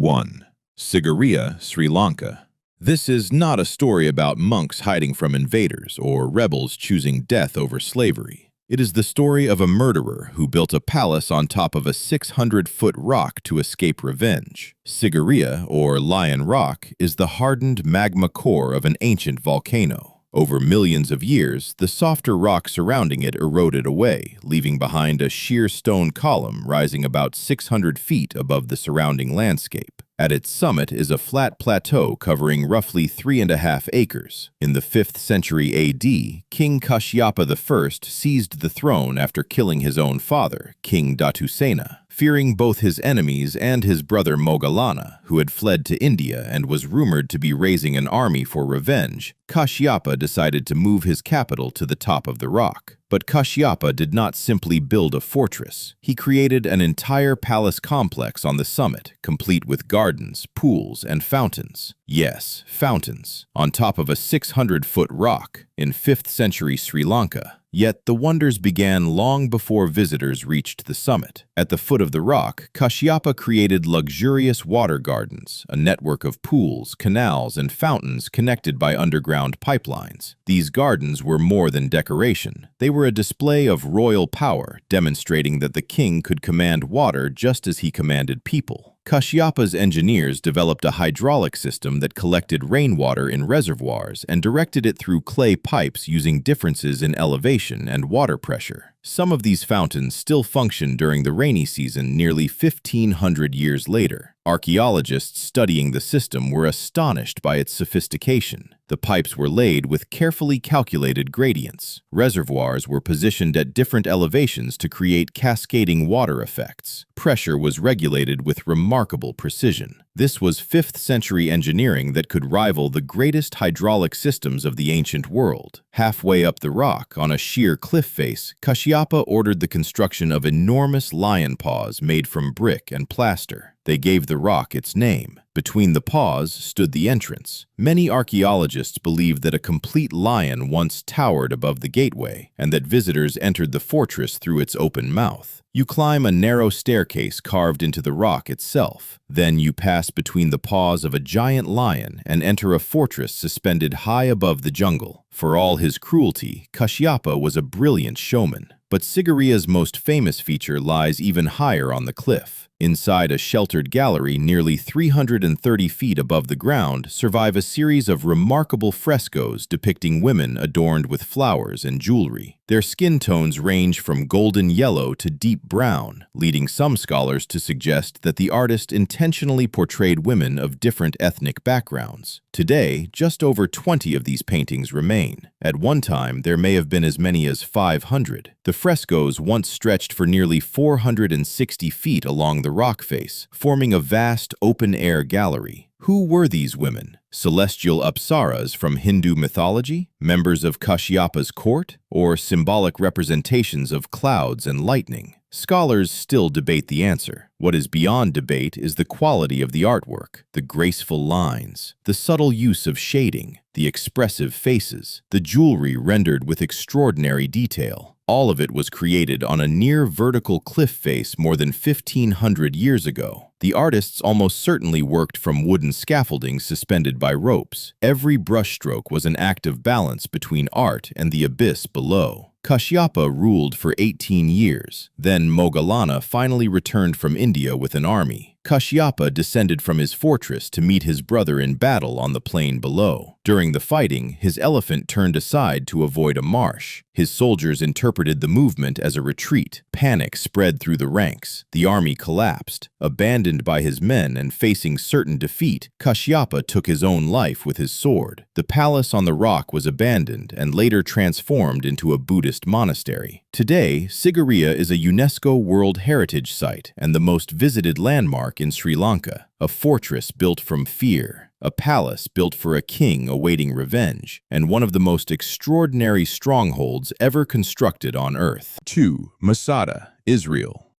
1. Sigiriya, Sri Lanka. This is not a story about monks hiding from invaders or rebels choosing death over slavery. It is the story of a murderer who built a palace on top of a 600-foot rock to escape revenge. Sigiriya, or Lion Rock, is the hardened magma core of an ancient volcano. Over millions of years, the softer rock surrounding it eroded away, leaving behind a sheer stone column rising about 600 feet above the surrounding landscape. At its summit is a flat plateau covering roughly 3.5 acres. In the 5th century AD, King Kashyapa I seized the throne after killing his own father, King Datusena. Fearing both his enemies and his brother Moggallana, who had fled to India and was rumored to be raising an army for revenge, Kashyapa decided to move his capital to the top of the rock. But Kashyapa did not simply build a fortress. He created an entire palace complex on the summit, complete with gardens, pools, and fountains. Yes, fountains, on top of a 600-foot rock in 5th century Sri Lanka. Yet the wonders began long before visitors reached the summit. At the foot of the rock, Kashyapa created luxurious water gardens, a network of pools, canals, and fountains connected by underground pipelines. These gardens were more than decoration. They were a display of royal power, demonstrating that the king could command water just as he commanded people. Kashyapa's engineers developed a hydraulic system that collected rainwater in reservoirs and directed it through clay pipes using differences in elevation and water pressure. Some of these fountains still function during the rainy season nearly 1,500 years later. Archaeologists studying the system were astonished by its sophistication. The pipes were laid with carefully calculated gradients. Reservoirs were positioned at different elevations to create cascading water effects. Pressure was regulated with remarkable precision. This was 5th century engineering that could rival the greatest hydraulic systems of the ancient world. Halfway up the rock, on a sheer cliff face, Kashyapa ordered the construction of enormous lion paws made from brick and plaster. They gave the rock its name. Between the paws stood the entrance. Many archaeologists believe that a complete lion once towered above the gateway, and that visitors entered the fortress through its open mouth. You climb a narrow staircase carved into the rock itself. Then you pass between the paws of a giant lion and enter a fortress suspended high above the jungle. For all his cruelty, Kashyapa was a brilliant showman. But Sigiriya's most famous feature lies even higher on the cliff. Inside a sheltered gallery nearly 330 feet above the ground survive a series of remarkable frescoes depicting women adorned with flowers and jewelry. Their skin tones range from golden yellow to deep brown, leading some scholars to suggest that the artist intentionally portrayed women of different ethnic backgrounds. Today, just over 20 of these paintings remain. At one time, there may have been as many as 500. The frescoes once stretched for nearly 460 feet along the rock face, forming a vast open-air gallery. Who were these women? Celestial apsaras from Hindu mythology? Members of Kashyapa's court? Or symbolic representations of clouds and lightning? Scholars still debate the answer. What is beyond debate is the quality of the artwork, the graceful lines, the subtle use of shading, the expressive faces, the jewelry rendered with extraordinary detail. All of it was created on a near-vertical cliff face more than 1,500 years ago. The artists almost certainly worked from wooden scaffolding suspended by ropes. Every brushstroke was an act of balance between art and the abyss below. Kashyapa ruled for 18 years. Then Moggallana finally returned from India with an army. Kashyapa descended from his fortress to meet his brother in battle on the plain below. During the fighting, his elephant turned aside to avoid a marsh. His soldiers interpreted the movement as a retreat. Panic spread through the ranks. The army collapsed. Abandoned by his men and facing certain defeat, Kashyapa took his own life with his sword. The palace on the rock was abandoned and later transformed into a Buddhist monastery. Today, Sigiriya is a UNESCO World Heritage Site and the most visited landmark in Sri Lanka. A fortress built from fear, a palace built for a king awaiting revenge, and one of the most extraordinary strongholds ever constructed on Earth. 2. Masada, Israel.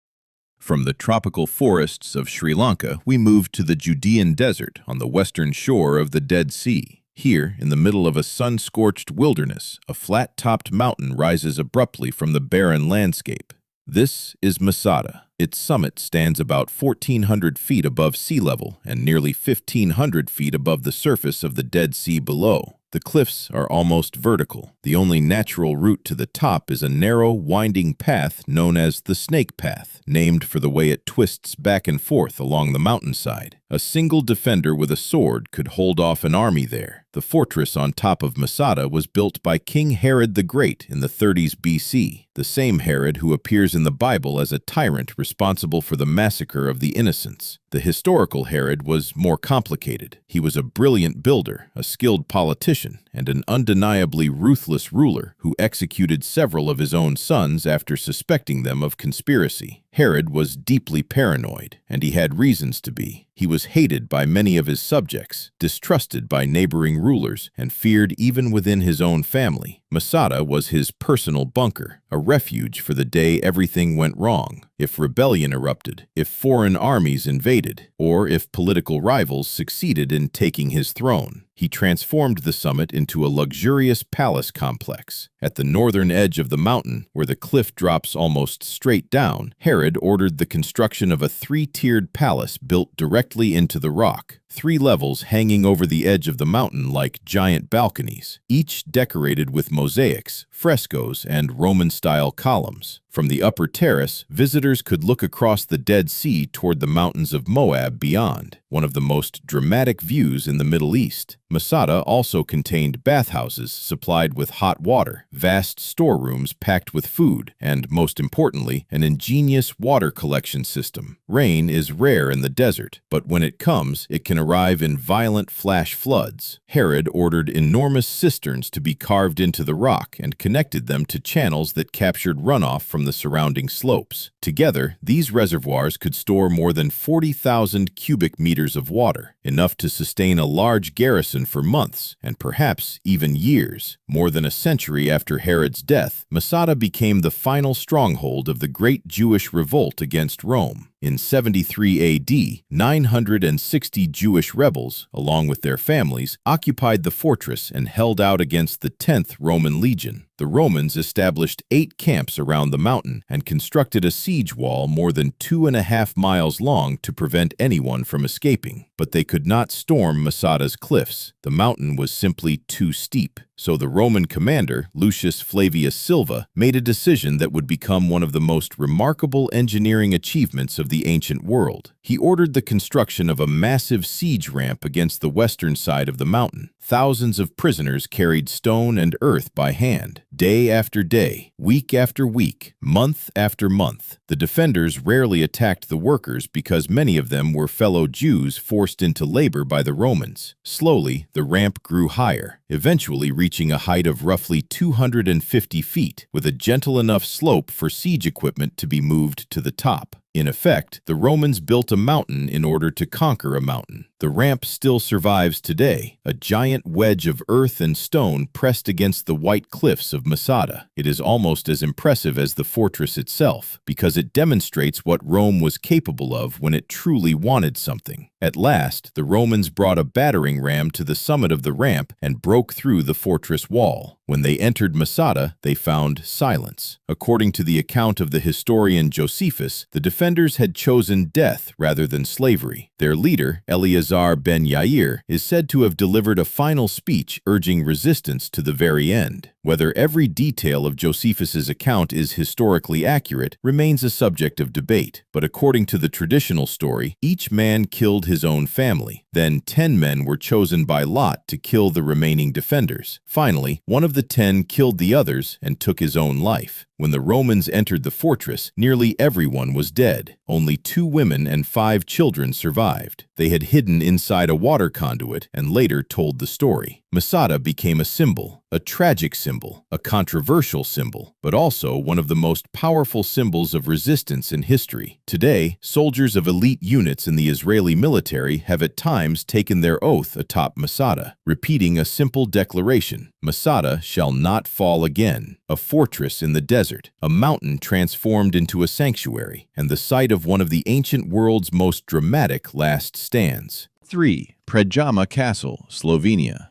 From the tropical forests of Sri Lanka, we moved to the Judean desert on the western shore of the Dead Sea. Here, in the middle of a sun-scorched wilderness, a flat-topped mountain rises abruptly from the barren landscape. This is Masada, Its summit stands about 1,400 feet above sea level and nearly 1,500 feet above the surface of the Dead Sea below. The cliffs are almost vertical. The only natural route to the top is a narrow, winding path known as the Snake Path, named for the way it twists back and forth along the mountainside. A single defender with a sword could hold off an army there. The fortress on top of Masada was built by King Herod the Great in the 30s BC, the same Herod who appears in the Bible as a tyrant responsible for the massacre of the innocents. The historical Herod was more complicated. He was a brilliant builder, a skilled politician, and an undeniably ruthless ruler who executed several of his own sons after suspecting them of conspiracy. Herod was deeply paranoid, and he had reasons to be. He was hated by many of his subjects, distrusted by neighboring rulers, and feared even within his own family. Masada was his personal bunker, a refuge for the day everything went wrong. If rebellion erupted, if foreign armies invaded, or if political rivals succeeded in taking his throne. He transformed the summit into a luxurious palace complex. At the northern edge of the mountain, where the cliff drops almost straight down, Herod ordered the construction of a three-tiered palace built directly into the rock. 3 levels hanging over the edge of the mountain like giant balconies, each decorated with mosaics, frescoes, and Roman-style columns. From the upper terrace, visitors could look across the Dead Sea toward the mountains of Moab beyond, one of the most dramatic views in the Middle East. Masada also contained bathhouses supplied with hot water, vast storerooms packed with food, and, most importantly, an ingenious water collection system. Rain is rare in the desert, but when it comes, it can arrive in violent flash floods. Herod ordered enormous cisterns to be carved into the rock and connected them to channels that captured runoff from the surrounding slopes. Together, these reservoirs could store more than 40,000 cubic meters of water, enough to sustain a large garrison for months, and perhaps even years. More than a century after Herod's death, Masada became the final stronghold of the Great Jewish Revolt against Rome. In 73 AD, 960 Jewish rebels, along with their families, occupied the fortress and held out against the 10th Roman Legion. The Romans established 8 camps around the mountain and constructed a siege wall more than 2.5 miles long to prevent anyone from escaping. But they could not storm Masada's cliffs. The mountain was simply too steep. So the Roman commander, Lucius Flavius Silva, made a decision that would become one of the most remarkable engineering achievements of the ancient world. He ordered the construction of a massive siege ramp against the western side of the mountain. Thousands of prisoners carried stone and earth by hand, day after day, week after week, month after month. The defenders rarely attacked the workers because many of them were fellow Jews forced into labor by the Romans. Slowly, the ramp grew higher, eventually reaching a height of roughly 250 feet, with a gentle enough slope for siege equipment to be moved to the top. In effect, the Romans built a mountain in order to conquer a mountain. The ramp still survives today, a giant wedge of earth and stone pressed against the white cliffs of Masada. It is almost as impressive as the fortress itself, because it demonstrates what Rome was capable of when it truly wanted something. At last, the Romans brought a battering ram to the summit of the ramp and broke through the fortress wall. When they entered Masada, they found silence. According to the account of the historian Josephus, the defenders had chosen death rather than slavery. Their leader, Eleazar ben Yair, is said to have delivered a final speech urging resistance to the very end. Whether every detail of Josephus's account is historically accurate remains a subject of debate, but according to the traditional story, each man killed his own family. Then 10 men were chosen by lot to kill the remaining defenders. Finally, one of the 10 killed the others and took his own life. When the Romans entered the fortress, nearly everyone was dead. Only 2 women and 5 children survived. They had hidden inside a water conduit and later told the story. Masada became a symbol, a tragic symbol, a controversial symbol, but also one of the most powerful symbols of resistance in history. Today, soldiers of elite units in the Israeli military have at times taken their oath atop Masada, repeating a simple declaration: Masada shall not fall again. A fortress in the desert, a mountain transformed into a sanctuary, and the site of one of the ancient world's most dramatic last stands. 3. Predjama Castle, Slovenia.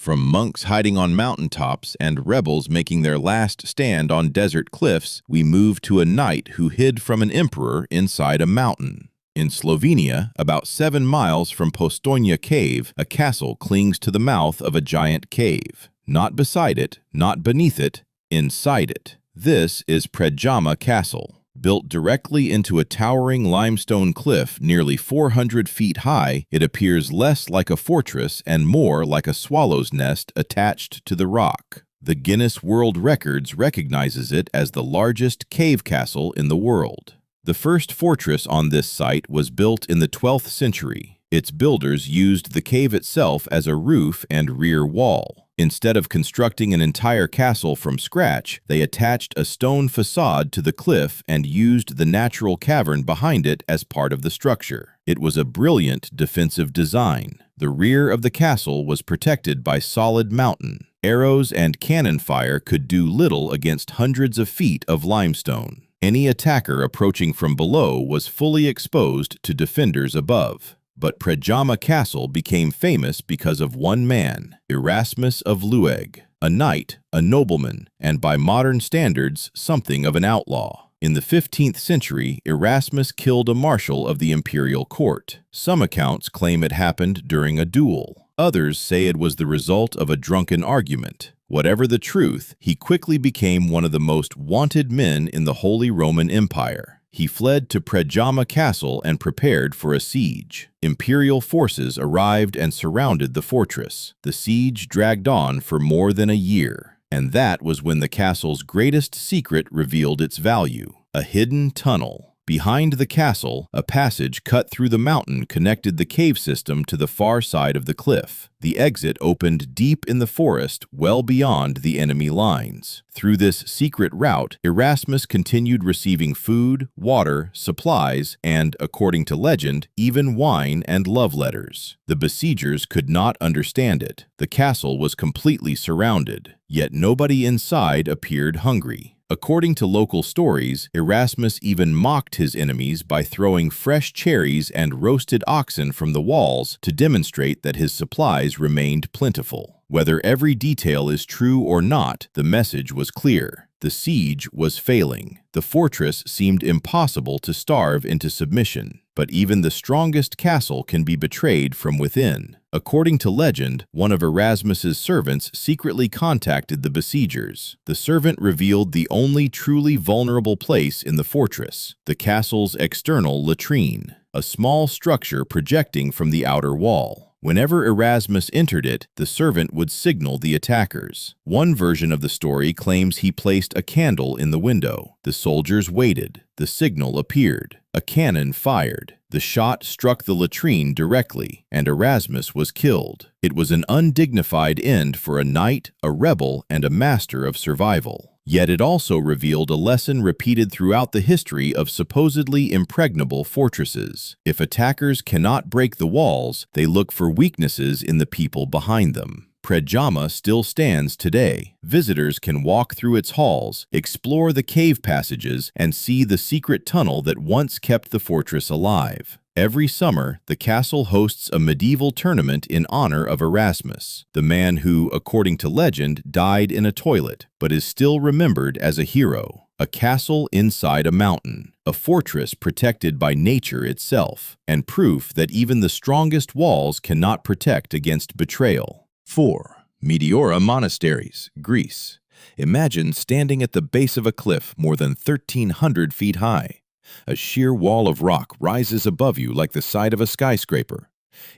From monks hiding on mountaintops and rebels making their last stand on desert cliffs, we move to a knight who hid from an emperor inside a mountain. In Slovenia, about 7 miles from Postojna Cave, a castle clings to the mouth of a giant cave. Not beside it, not beneath it, inside it. This is Predjama Castle. Built directly into a towering limestone cliff nearly 400 feet high, it appears less like a fortress and more like a swallow's nest attached to the rock. The Guinness World Records recognizes it as the largest cave castle in the world. The first fortress on this site was built in the 12th century. Its builders used the cave itself as a roof and rear wall. Instead of constructing an entire castle from scratch, they attached a stone facade to the cliff and used the natural cavern behind it as part of the structure. It was a brilliant defensive design. The rear of the castle was protected by solid mountain. Arrows and cannon fire could do little against hundreds of feet of limestone. Any attacker approaching from below was fully exposed to defenders above. But Predjama Castle became famous because of one man, Erasmus of Lueg, a knight, a nobleman, and by modern standards, something of an outlaw. In the 15th century, Erasmus killed a marshal of the imperial court. Some accounts claim it happened during a duel. Others say it was the result of a drunken argument. Whatever the truth, he quickly became one of the most wanted men in the Holy Roman Empire. He fled to Predjama Castle and prepared for a siege. Imperial forces arrived and surrounded the fortress. The siege dragged on for more than a year, and that was when the castle's greatest secret revealed its value: a hidden tunnel. Behind the castle, a passage cut through the mountain connected the cave system to the far side of the cliff. The exit opened deep in the forest, well beyond the enemy lines. Through this secret route, Erasmus continued receiving food, water, supplies, and, according to legend, even wine and love letters. The besiegers could not understand it. The castle was completely surrounded, yet nobody inside appeared hungry. According to local stories, Erasmus even mocked his enemies by throwing fresh cherries and roasted oxen from the walls to demonstrate that his supplies remained plentiful. Whether every detail is true or not, the message was clear. The siege was failing. The fortress seemed impossible to starve into submission. But even the strongest castle can be betrayed from within. According to legend, one of Erasmus's servants secretly contacted the besiegers. The servant revealed the only truly vulnerable place in the fortress, the castle's external latrine, a small structure projecting from the outer wall. Whenever Erasmus entered it, the servant would signal the attackers. One version of the story claims he placed a candle in the window. The soldiers waited. The signal appeared. A cannon fired. The shot struck the latrine directly, and Erasmus was killed. It was an undignified end for a knight, a rebel, and a master of survival. Yet it also revealed a lesson repeated throughout the history of supposedly impregnable fortresses. If attackers cannot break the walls, they look for weaknesses in the people behind them. Predjama still stands today. Visitors can walk through its halls, explore the cave passages, and see the secret tunnel that once kept the fortress alive. Every summer, the castle hosts a medieval tournament in honor of Erasmus, the man who, according to legend, died in a toilet, but is still remembered as a hero. A castle inside a mountain, a fortress protected by nature itself, and proof that even the strongest walls cannot protect against betrayal. 4. Meteora Monasteries, Greece. Imagine standing at the base of a cliff more than 1,300 feet high. A sheer wall of rock rises above you like the side of a skyscraper.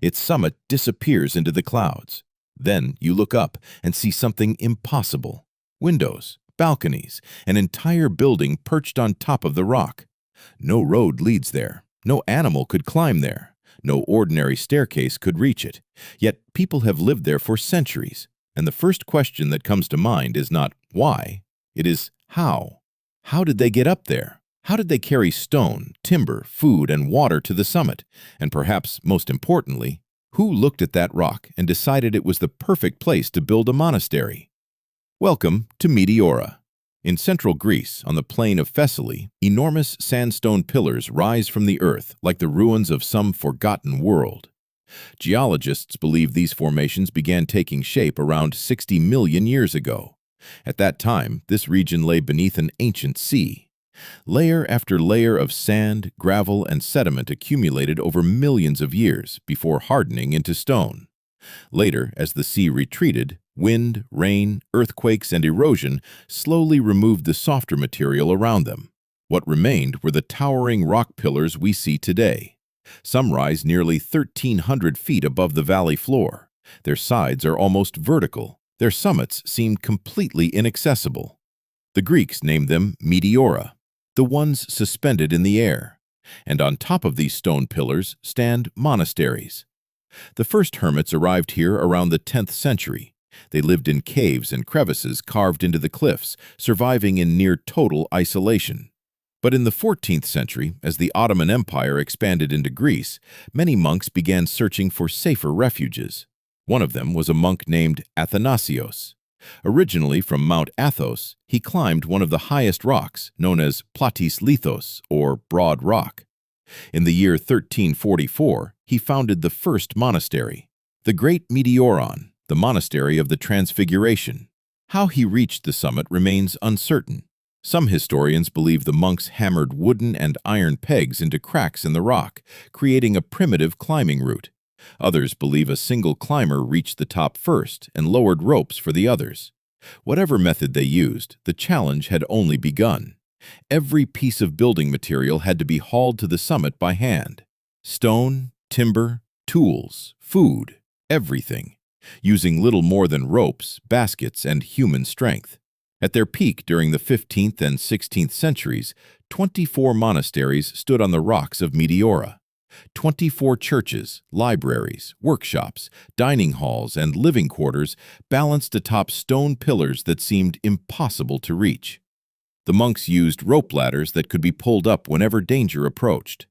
Its summit disappears into the clouds. Then you look up and see something impossible. Windows, balconies, an entire building perched on top of the rock. No road leads there. No animal could climb there. No ordinary staircase could reach it. Yet people have lived there for centuries. And the first question that comes to mind is not why. It is how. How did they get up there? How did they carry stone, timber, food, and water to the summit? And perhaps most importantly, who looked at that rock and decided it was the perfect place to build a monastery? Welcome to Meteora. In central Greece, on the plain of Thessaly, enormous sandstone pillars rise from the earth like the ruins of some forgotten world. Geologists believe these formations began taking shape around 60 million years ago. At that time, this region lay beneath an ancient sea. Layer after layer of sand, gravel, and sediment accumulated over millions of years before hardening into stone. Later, as the sea retreated, wind, rain, earthquakes, and erosion slowly removed the softer material around them. What remained were the towering rock pillars we see today. Some rise nearly 1,300 feet above the valley floor. Their sides are almost vertical. Their summits seem completely inaccessible. The Greeks named them Meteora, the ones suspended in the air. And on top of these stone pillars stand monasteries. The first hermits arrived here around the 10th century. They lived in caves and crevices carved into the cliffs, surviving in near total isolation. But in the 14th century, as the Ottoman Empire expanded into Greece, many monks began searching for safer refuges. One of them was a monk named Athanasios. Originally from Mount Athos, he climbed one of the highest rocks, known as Platis Lithos, or Broad Rock. In the year 1344, he founded the first monastery, the Great Meteoron, the monastery of the Transfiguration. How he reached the summit remains uncertain. Some historians believe the monks hammered wooden and iron pegs into cracks in the rock, creating a primitive climbing route. Others believe a single climber reached the top first and lowered ropes for the others. Whatever method they used, the challenge had only begun. Every piece of building material had to be hauled to the summit by hand. Stone, timber, tools, food, everything, using little more than ropes, baskets, and human strength. At their peak during the 15th and 16th centuries, 24 monasteries stood on the rocks of Meteora. 24 churches, libraries, workshops, dining halls, and living quarters balanced atop stone pillars that seemed impossible to reach. The monks used rope ladders that could be pulled up whenever danger approached.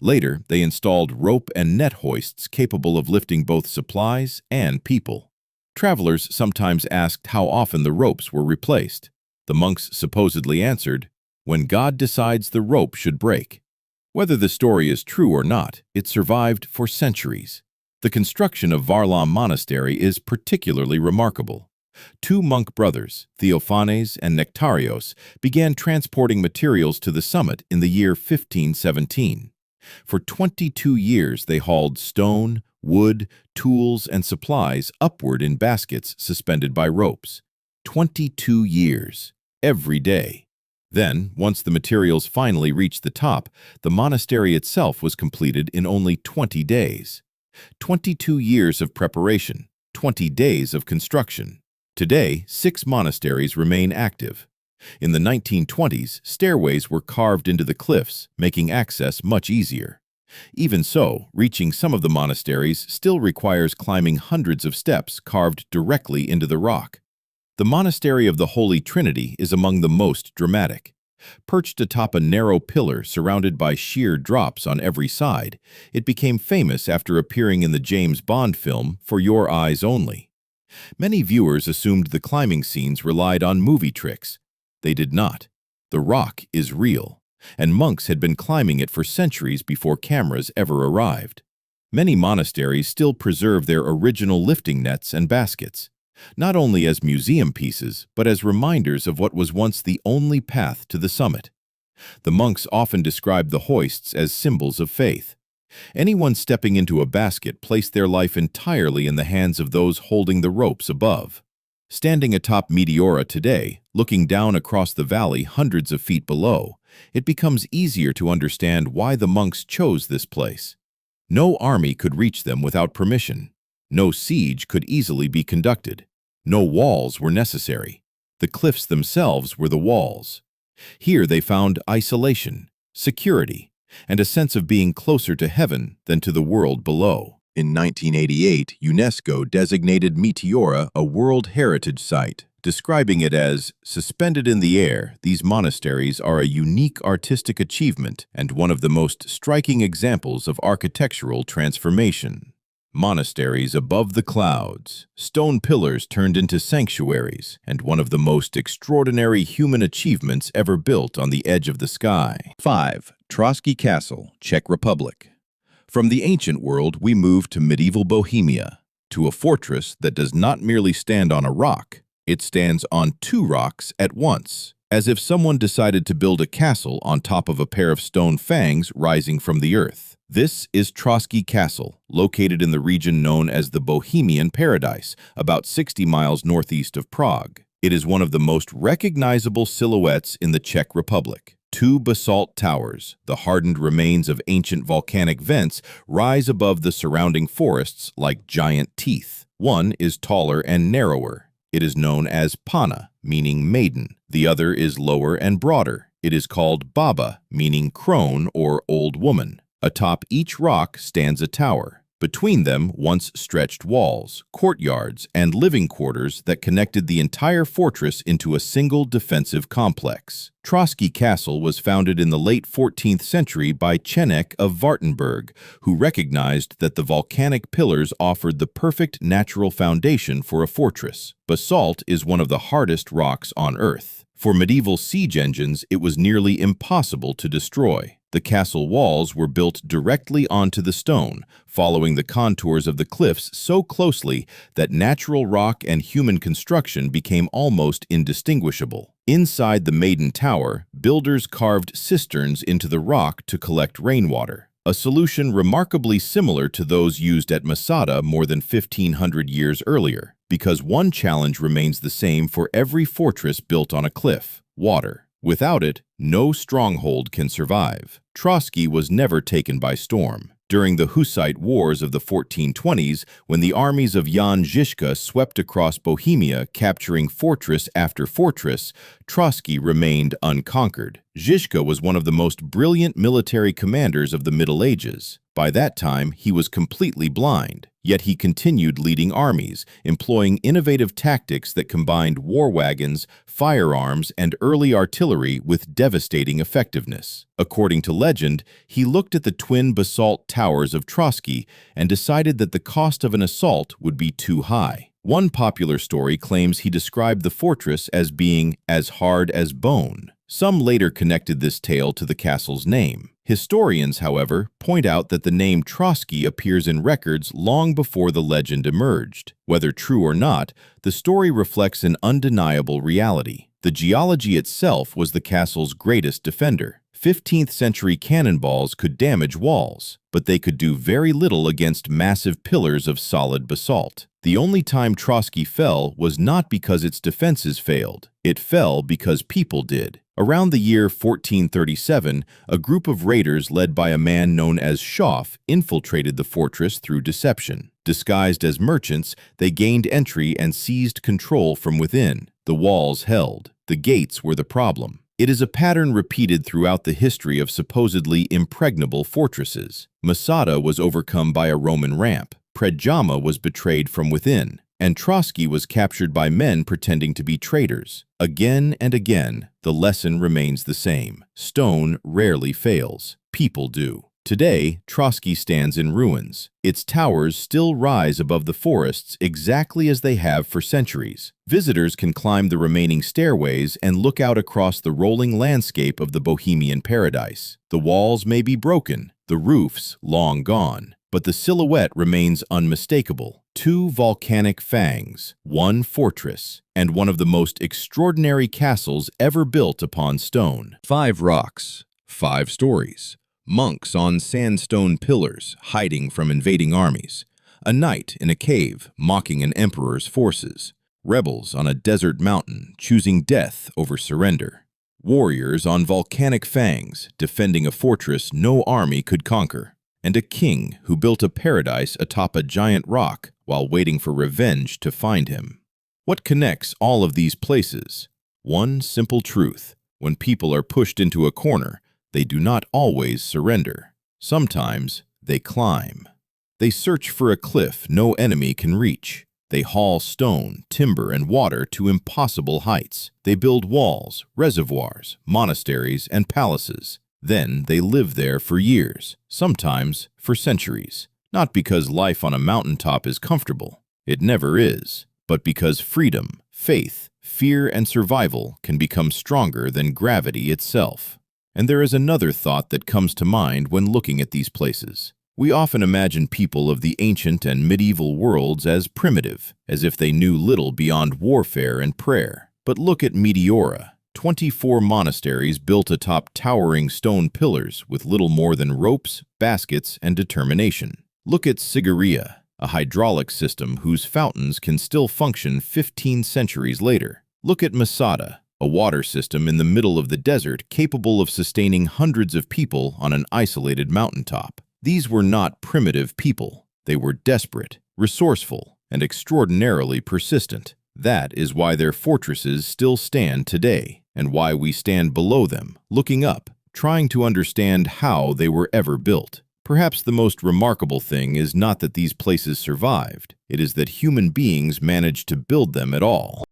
Later, they installed rope and net hoists capable of lifting both supplies and people. Travelers sometimes asked how often the ropes were replaced. The monks supposedly answered, "When God decides the rope should break." Whether the story is true or not, it survived for centuries. The construction of Varlam Monastery is particularly remarkable. Two monk brothers, Theophanes and Nectarios, began transporting materials to the summit in the year 1517. For 22 years they hauled stone, wood, tools, and supplies upward in baskets suspended by ropes. 22 years, every day. Then, once the materials finally reached the top, the monastery itself was completed in only 20 days. 22 years of preparation, 20 days of construction. Today, 6 monasteries remain active. In the 1920s, stairways were carved into the cliffs, making access much easier. Even so, reaching some of the monasteries still requires climbing hundreds of steps carved directly into the rock. The Monastery of the Holy Trinity is among the most dramatic. Perched atop a narrow pillar surrounded by sheer drops on every side, it became famous after appearing in the James Bond film For Your Eyes Only. Many viewers assumed the climbing scenes relied on movie tricks. They did not. The rock is real, and monks had been climbing it for centuries before cameras ever arrived. Many monasteries still preserve their original lifting nets and baskets, not only as museum pieces, but as reminders of what was once the only path to the summit. The monks often described the hoists as symbols of faith. Anyone stepping into a basket placed their life entirely in the hands of those holding the ropes above. Standing atop Meteora today, looking down across the valley hundreds of feet below, it becomes easier to understand why the monks chose this place. No army could reach them without permission. No siege could easily be conducted. No walls were necessary. The cliffs themselves were the walls. Here they found isolation, security, and a sense of being closer to heaven than to the world below. In 1988, UNESCO designated Meteora a World Heritage Site, describing it as, "Suspended in the air, these monasteries are a unique artistic achievement and one of the most striking examples of architectural transformation." Monasteries above the clouds, stone pillars turned into sanctuaries, and one of the most extraordinary human achievements ever built on the edge of the sky. 5. Trotsky Castle, Czech Republic. From the ancient world, we move to medieval Bohemia, to a fortress that does not merely stand on a rock, it stands on two rocks at once, as if someone decided to build a castle on top of a pair of stone fangs rising from the earth. This is Troski Castle, located in the region known as the Bohemian Paradise, about 60 miles northeast of Prague. It is one of the most recognizable silhouettes in the Czech Republic. Two basalt towers, the hardened remains of ancient volcanic vents, rise above the surrounding forests like giant teeth. One is taller and narrower. It is known as Pana, meaning maiden. The other is lower and broader. It is called Baba, meaning crone or old woman. Atop each rock stands a tower. Between them once stretched walls, courtyards, and living quarters that connected the entire fortress into a single defensive complex. Troski Castle was founded in the late 14th century by Chenek of Wartenberg, who recognized that the volcanic pillars offered the perfect natural foundation for a fortress. Basalt is one of the hardest rocks on Earth. For medieval siege engines, it was nearly impossible to destroy. The castle walls were built directly onto the stone, following the contours of the cliffs so closely that natural rock and human construction became almost indistinguishable. Inside the Maiden Tower, builders carved cisterns into the rock to collect rainwater, a solution remarkably similar to those used at Masada more than 1,500 years earlier, because one challenge remains the same for every fortress built on a cliff: water. Without it, no stronghold can survive. Troski was never taken by storm. During the Hussite Wars of the 1420s, when the armies of Jan Žižka swept across Bohemia, capturing fortress after fortress, Troski remained unconquered. Žižka was one of the most brilliant military commanders of the Middle Ages. By that time, he was completely blind, yet he continued leading armies, employing innovative tactics that combined war wagons, firearms, and early artillery with devastating effectiveness. According to legend, he looked at the twin basalt towers of Troski and decided that the cost of an assault would be too high. One popular story claims he described the fortress as being as hard as bone. Some later connected this tale to the castle's name. Historians, however, point out that the name Troski appears in records long before the legend emerged. Whether true or not, the story reflects an undeniable reality. The geology itself was the castle's greatest defender. 15th century cannonballs could damage walls, but they could do very little against massive pillars of solid basalt. The only time Troski fell was not because its defenses failed. It fell because people did. Around the year 1437, a group of raiders led by a man known as Schoff infiltrated the fortress through deception. Disguised as merchants, they gained entry and seized control from within. The walls held. The gates were the problem. It is a pattern repeated throughout the history of supposedly impregnable fortresses. Masada was overcome by a Roman ramp. Predjama was betrayed from within, and Troski was captured by men pretending to be traitors. Again and again, the lesson remains the same. Stone rarely fails. People do. Today, Troski stands in ruins. Its towers still rise above the forests exactly as they have for centuries. Visitors can climb the remaining stairways and look out across the rolling landscape of the Bohemian Paradise. The walls may be broken, the roofs long gone, but the silhouette remains unmistakable. Two volcanic fangs, one fortress, and one of the most extraordinary castles ever built upon stone. 5 rocks, 5 stories. Monks on sandstone pillars, hiding from invading armies. A knight in a cave, mocking an emperor's forces. Rebels on a desert mountain, choosing death over surrender. Warriors on volcanic fangs, defending a fortress no army could conquer. And a king who built a paradise atop a giant rock while waiting for revenge to find him. What connects all of these places? One simple truth: when people are pushed into a corner, they do not always surrender. Sometimes they climb. They search for a cliff no enemy can reach. They haul stone, timber, and water to impossible heights. They build walls, reservoirs, monasteries, and palaces. Then they live there for years, sometimes for centuries. Not because life on a mountaintop is comfortable. It never is. But because freedom, faith, fear, and survival can become stronger than gravity itself. And there is another thought that comes to mind when looking at these places. We often imagine people of the ancient and medieval worlds as primitive, as if they knew little beyond warfare and prayer. But look at Meteora. 24 monasteries built atop towering stone pillars with little more than ropes, baskets, and determination. Look at Sigiriya, a hydraulic system whose fountains can still function 15 centuries later. Look at Masada, a water system in the middle of the desert capable of sustaining hundreds of people on an isolated mountaintop. These were not primitive people. They were desperate, resourceful, and extraordinarily persistent. That is why their fortresses still stand today, and why we stand below them, looking up, trying to understand how they were ever built. Perhaps the most remarkable thing is not that these places survived, it is that human beings managed to build them at all.